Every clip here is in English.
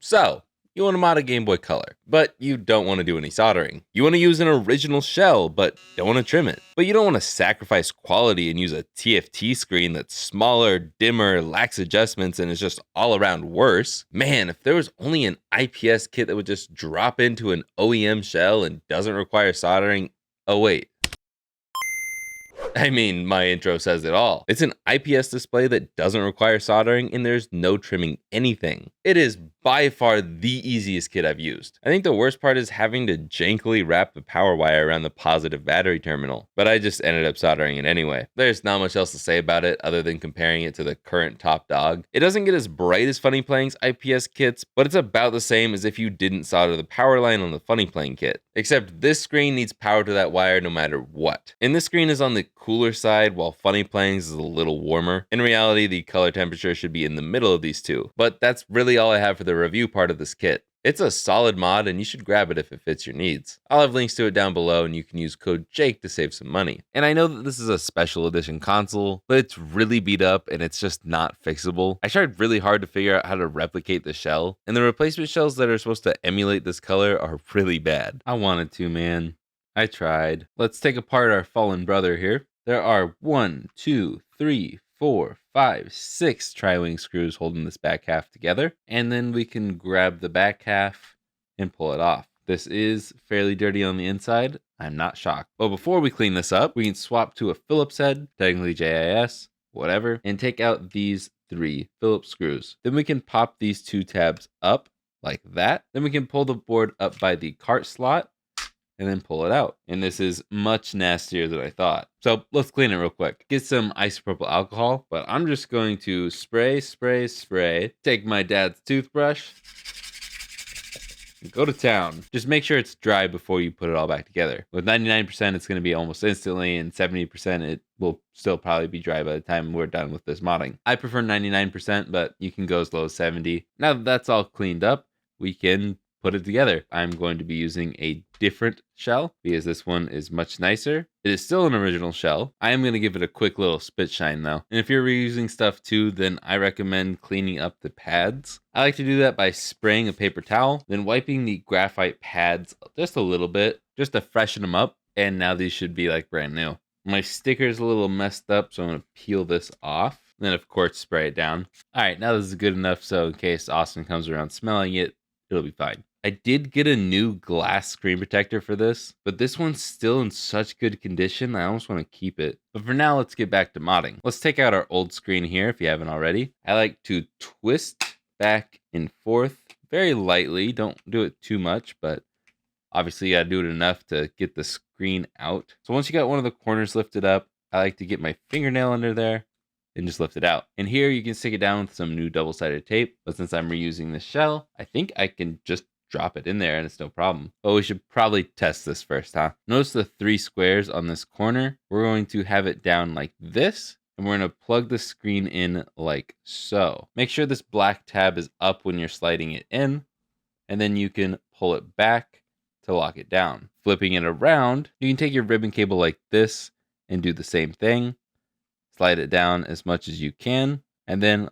So, you want to mod a Game Boy Color, but you don't want to do any soldering. You want to use an original shell, but don't want to trim it. But you don't want to sacrifice quality and use a TFT screen that's smaller, dimmer, lacks adjustments, and is just all around worse. Man, if there was only an IPS kit that would just drop into an OEM shell and doesn't require soldering. Oh wait. I mean, my intro says it all. It's an IPS display that doesn't require soldering, and there's no trimming anything. It is by far the easiest kit I've used. I think the worst part is having to jankily wrap the power wire around the positive battery terminal, but I just ended up soldering it anyway. There's not much else to say about it other than comparing it to the current top dog. It doesn't get as bright as Funny Playing's IPS kits, but it's about the same as if you didn't solder the power line on the Funny Playing kit. Except this screen needs power to that wire no matter what. And this screen is on the cooler side while Funny Playing's is a little warmer. In reality, the color temperature should be in the middle of these two, but that's really all I have for the review part of this kit. It's a solid mod and you should grab it if it fits your needs. I'll have links to it down below and you can use code JAKE to save some money. And I know that this is a special edition console, but it's really beat up and it's just not fixable. I tried really hard to figure out how to replicate the shell, and the replacement shells that are supposed to emulate this color are really bad. I wanted to, man. I tried. Let's take apart our fallen brother here. There are 1, 2, 3, 4, 5, 6 tri-wing screws holding this back half together, and then we can grab the back half and pull it off. This is fairly dirty on the inside. I'm not shocked. But before we clean this up, we can swap to a Phillips head, technically JIS, whatever, and take out these 3 Phillips screws. Then we can pop these 2 tabs up like that. Then we can pull the board up by the cart slot and then pull it out. And this is much nastier than I thought. So let's clean it real quick. Get some isopropyl alcohol, but I'm just going to spray. Take my dad's toothbrush and go to town. Just make sure it's dry before you put it all back together. With 99%, it's going to be almost instantly, and 70%, it will still probably be dry by the time we're done with this modding. I prefer 99%, but you can go as low as 70. Now that that's all cleaned up, we can put it together. I'm going to be using a different shell because this one is much nicer. It is still an original shell. I am going to give it a quick little spit shine though. And if you're reusing stuff too, then I recommend cleaning up the pads. I like to do that by spraying a paper towel, then wiping the graphite pads just a little bit, just to freshen them up. And now these should be like brand new. My sticker is a little messed up, so I'm going to peel this off. Then of course spray it down. All right, now this is good enough, so in case Austin comes around smelling it, it'll be fine. I did get a new glass screen protector for this, but this one's still in such good condition, I almost want to keep it. But for now, let's get back to modding. Let's take out our old screen here if you haven't already. I like to twist back and forth very lightly. Don't do it too much, but obviously you gotta do it enough to get the screen out. So once you got one of the corners lifted up, I like to get my fingernail under there and just lift it out. And here you can stick it down with some new double-sided tape, but since I'm reusing the shell, I think I can just drop it in there and it's no problem. But we should probably test this first, huh? Notice the 3 squares on this corner. We're going to have it down like this, and we're going to plug the screen in like so. Make sure this black tab is up when you're sliding it in, and then you can pull it back to lock it down. Flipping it around, you can take your ribbon cable like this and do the same thing. Slide it down as much as you can, and then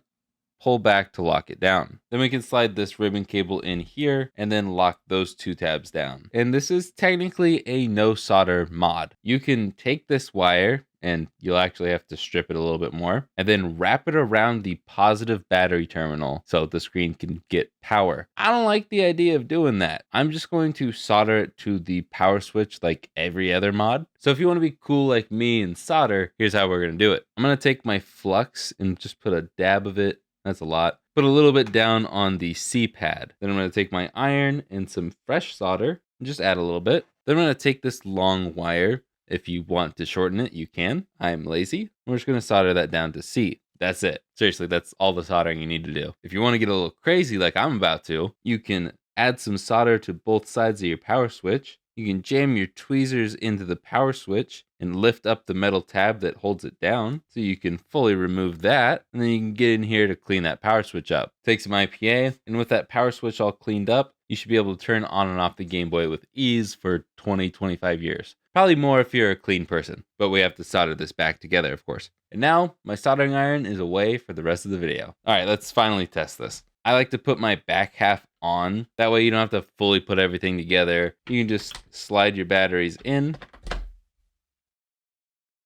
pull back to lock it down. Then we can slide this ribbon cable in here and then lock those 2 tabs down. And this is technically a no solder mod. You can take this wire, and you'll actually have to strip it a little bit more, and then wrap it around the positive battery terminal so the screen can get power. I don't like the idea of doing that. I'm just going to solder it to the power switch like every other mod. So if you want to be cool like me and solder, here's how we're going to do it. I'm going to take my flux and just put a dab of it. That's a lot. Put a little bit down on the C pad. Then I'm going to take my iron and some fresh solder and just add a little bit. Then I'm going to take this long wire. If you want to shorten it, you can. I'm lazy. We're just going to solder that down to C. That's it. Seriously, that's all the soldering you need to do. If you want to get a little crazy like I'm about to, you can add some solder to both sides of your power switch. You can jam your tweezers into the power switch and lift up the metal tab that holds it down so you can fully remove that. And then you can get in here to clean that power switch up. Take some IPA, and with that power switch all cleaned up, you should be able to turn on and off the Game Boy with ease for 20, 25 years. Probably more if you're a clean person, but we have to solder this back together, of course. And now my soldering iron is away for the rest of the video. All right, let's finally test this. I like to put my back half on. That way you don't have to fully put everything together. You can just slide your batteries in.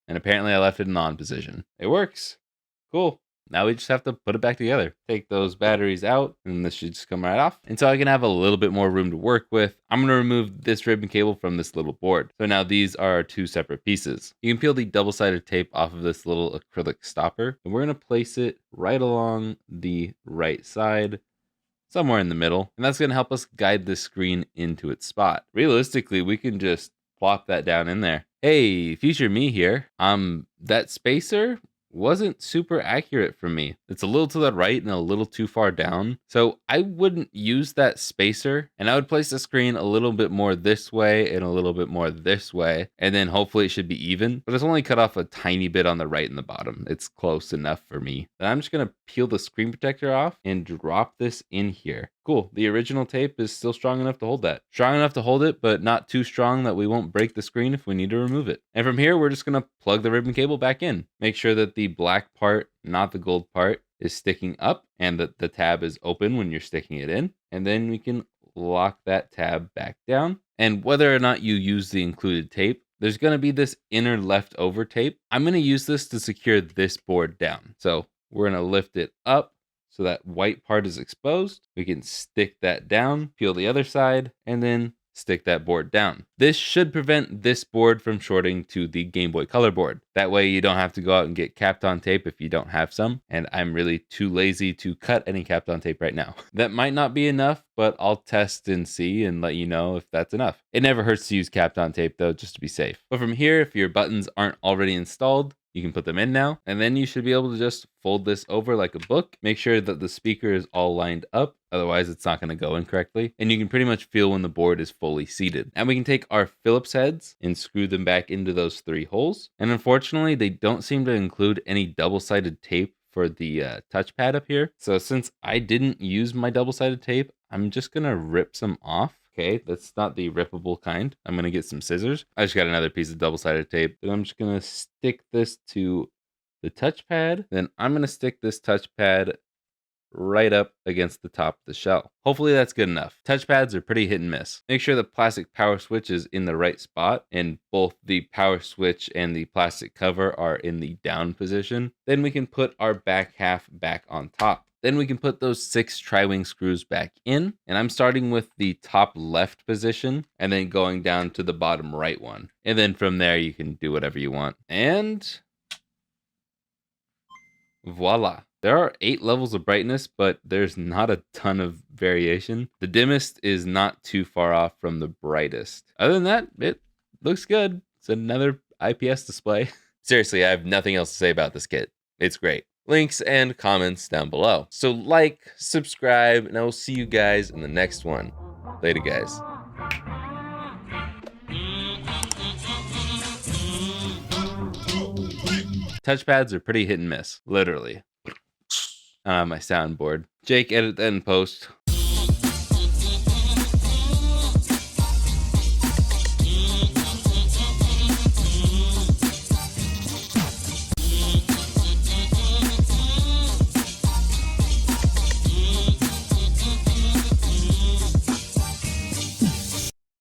And apparently I left it in on position. It works. Cool. Now we just have to put it back together. Take those batteries out, and this should just come right off. And so I can have a little bit more room to work with. I'm going to remove this ribbon cable from this little board. So now these are two separate pieces. You can peel the double-sided tape off of this little acrylic stopper, and we're going to place it right along the right side, somewhere in the middle. And that's going to help us guide the screen into its spot. Realistically, we can just plop that down in there. Hey, future me here. That spacer wasn't super accurate for me. It's a little to the right and a little too far down. So I wouldn't use that spacer, and I would place the screen a little bit more this way and a little bit more this way. And then hopefully it should be even, but it's only cut off a tiny bit on the right and the bottom. It's close enough for me. And I'm just going to peel the screen protector off and drop this in here. Cool. The original tape is still strong enough to hold that. Strong enough to hold it, but not too strong that we won't break the screen if we need to remove it. And from here, we're just going to plug the ribbon cable back in. Make sure that the black part, not the gold part, is sticking up and that the tab is open when you're sticking it in. And then we can lock that tab back down. And whether or not you use the included tape, there's going to be this inner leftover tape. I'm going to use this to secure this board down. So we're going to lift it up so that white part is exposed. We can stick that down, peel the other side, and then stick that board down. This should prevent this board from shorting to the Game Boy Color board. That way you don't have to go out and get Kapton tape if you don't have some, and I'm really too lazy to cut any Kapton tape right now. That might not be enough, but I'll test and see and let you know if that's enough. It never hurts to use Kapton tape though, just to be safe. But from here, if your buttons aren't already installed, you can put them in now, and then you should be able to just fold this over like a book. Make sure that the speaker is all lined up, otherwise it's not going to go in correctly. And you can pretty much feel when the board is fully seated. And we can take our Phillips heads and screw them back into those 3 holes. And unfortunately, they don't seem to include any double-sided tape for the touchpad up here. So since I didn't use my double-sided tape, I'm just going to rip some off. Okay, that's not the rippable kind. I'm going to get some scissors. I just got another piece of double-sided tape. Then I'm just going to stick this to the touchpad. Then I'm going to stick this touchpad right up against the top of the shell. Hopefully that's good enough. Touchpads are pretty hit and miss. Make sure the plastic power switch is in the right spot and both the power switch and the plastic cover are in the down position. Then we can put our back half back on top. Then we can put those 6 tri-wing screws back in. And I'm starting with the top left position and then going down to the bottom right one. And then from there, you can do whatever you want. And voila. There are 8 levels of brightness, but there's not a ton of variation. The dimmest is not too far off from the brightest. Other than that, it looks good. It's another IPS display. Seriously, I have nothing else to say about this kit. It's great. Links and comments down below. So like, subscribe, and I will see you guys in the next one. Later, guys. Touchpads are pretty hit and miss, literally. I don't have my soundboard. Jake, edit that in post.